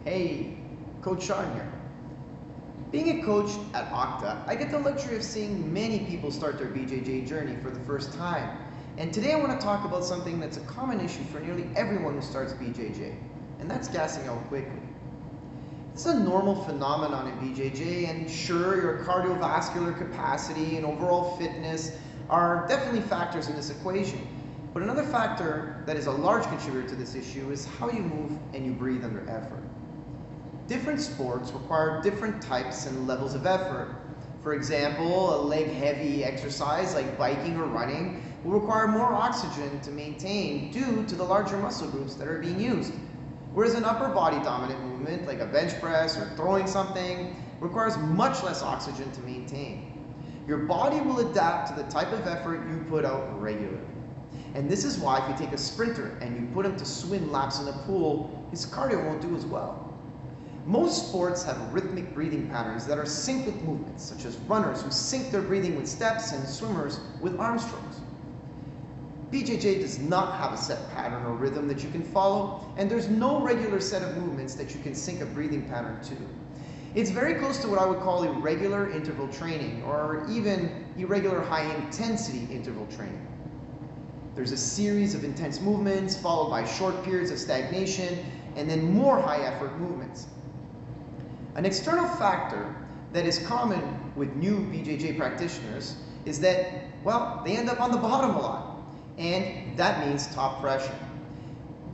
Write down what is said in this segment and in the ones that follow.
Hey, Coach Sean here. Being a coach at Octa, I get the luxury of seeing many people start their BJJ journey for the first time. And today I want to talk about something that's a common issue for nearly everyone who starts BJJ, and that's gassing out quickly. This is a normal phenomenon in BJJ, and sure, your cardiovascular capacity and overall fitness are definitely factors in this equation. But another factor that is a large contributor to this issue is how you move and you breathe under effort. Different sports require different types and levels of effort. For example, a leg-heavy exercise like biking or running will require more oxygen to maintain due to the larger muscle groups that are being used. Whereas an upper body dominant movement like a bench press or throwing something requires much less oxygen to maintain. Your body will adapt to the type of effort you put out regularly. And this is why if you take a sprinter and you put him to swim laps in a pool, his cardio won't do as well. Most sports have rhythmic breathing patterns that are synced with movements, such as runners who sync their breathing with steps and swimmers with arm strokes. BJJ does not have a set pattern or rhythm that you can follow, and there's no regular set of movements that you can sync a breathing pattern to. It's very close to what I would call irregular interval training, or even irregular high-intensity interval training. There's a series of intense movements followed by short periods of stagnation and then more high-effort movements. An external factor that is common with new BJJ practitioners is that, well, they end up on the bottom a lot, and that means top pressure.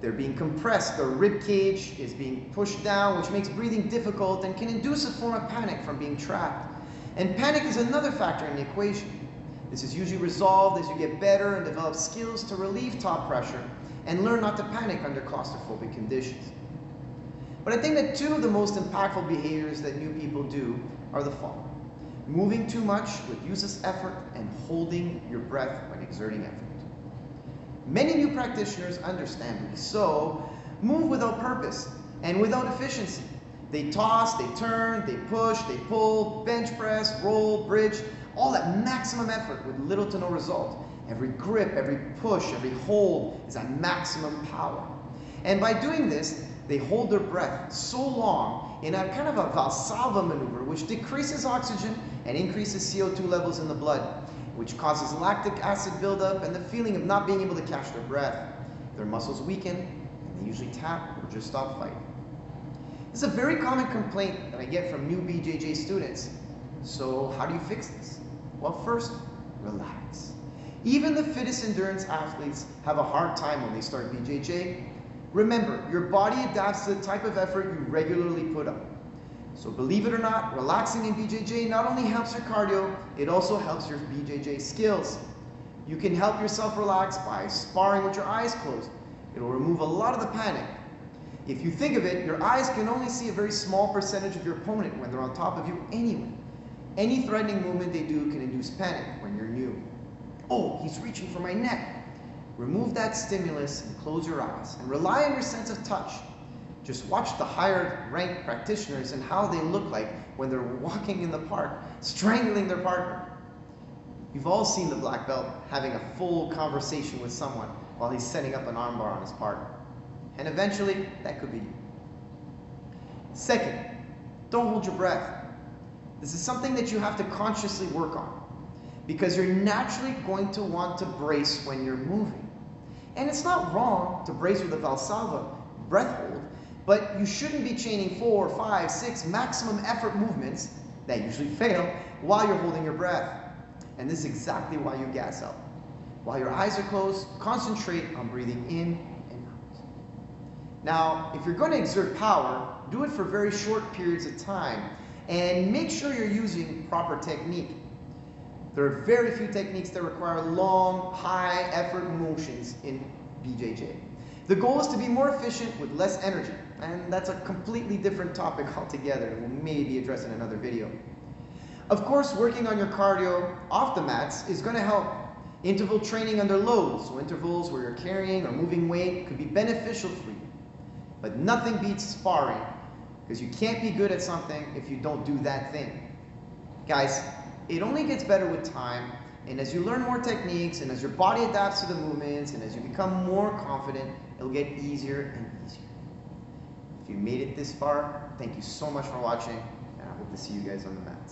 They're being compressed, their rib cage is being pushed down, which makes breathing difficult and can induce a form of panic from being trapped. And panic is another factor in the equation. This is usually resolved as you get better and develop skills to relieve top pressure and learn not to panic under claustrophobic conditions. But I think that two of the most impactful behaviors that new people do are the following: moving too much with useless effort and holding your breath when exerting effort. Many new practitioners, understandably so, move without purpose and without efficiency. They toss, they turn, they push, they pull, bench press, roll, bridge, all at maximum effort with little to no result. Every grip, every push, every hold is at maximum power. And by doing this, they hold their breath so long in a kind of a Valsalva maneuver, which decreases oxygen and increases CO2 levels in the blood, which causes lactic acid buildup and the feeling of not being able to catch their breath. Their muscles weaken, and they usually tap or just stop fighting. This is a very common complaint that I get from new BJJ students. So how do you fix this? Well, first, relax. Even the fittest endurance athletes have a hard time when they start BJJ. Remember, your body adapts to the type of effort you regularly put up. So believe it or not, relaxing in BJJ not only helps your cardio, it also helps your BJJ skills. You can help yourself relax by sparring with your eyes closed. It will remove a lot of the panic. If you think of it, your eyes can only see a very small percentage of your opponent when they're on top of you anyway. Any threatening movement they do can induce panic when you're new. Oh, he's reaching for my neck. Remove that stimulus and close your eyes and rely on your sense of touch. Just watch the higher ranked practitioners and how they look like when they're walking in the park, strangling their partner. You've all seen the black belt having a full conversation with someone while he's setting up an armbar on his partner. And eventually, that could be you. Second, don't hold your breath. This is something that you have to consciously work on, because you're naturally going to want to brace when you're moving. And it's not wrong to brace with a Valsalva breath hold, but you shouldn't be chaining 4, 5, 6 maximum effort movements that usually fail while you're holding your breath. And this is exactly why you gas out. While your eyes are closed, concentrate on breathing in and out. Now, if you're going to exert power, do it for very short periods of time, and make sure you're using proper technique. There are very few techniques that require long, high-effort motions in BJJ. The goal is to be more efficient with less energy, and that's a completely different topic altogether. We'll maybe address in another video. Of course, working on your cardio off the mats is going to help. Interval training under load, so intervals where you're carrying or moving weight, could be beneficial for you. But nothing beats sparring, because you can't be good at something if you don't do that thing. Guys, it only gets better with time, and as you learn more techniques, and as your body adapts to the movements, and as you become more confident, it'll get easier and easier. If you made it this far, thank you so much for watching, and I hope to see you guys on the mats.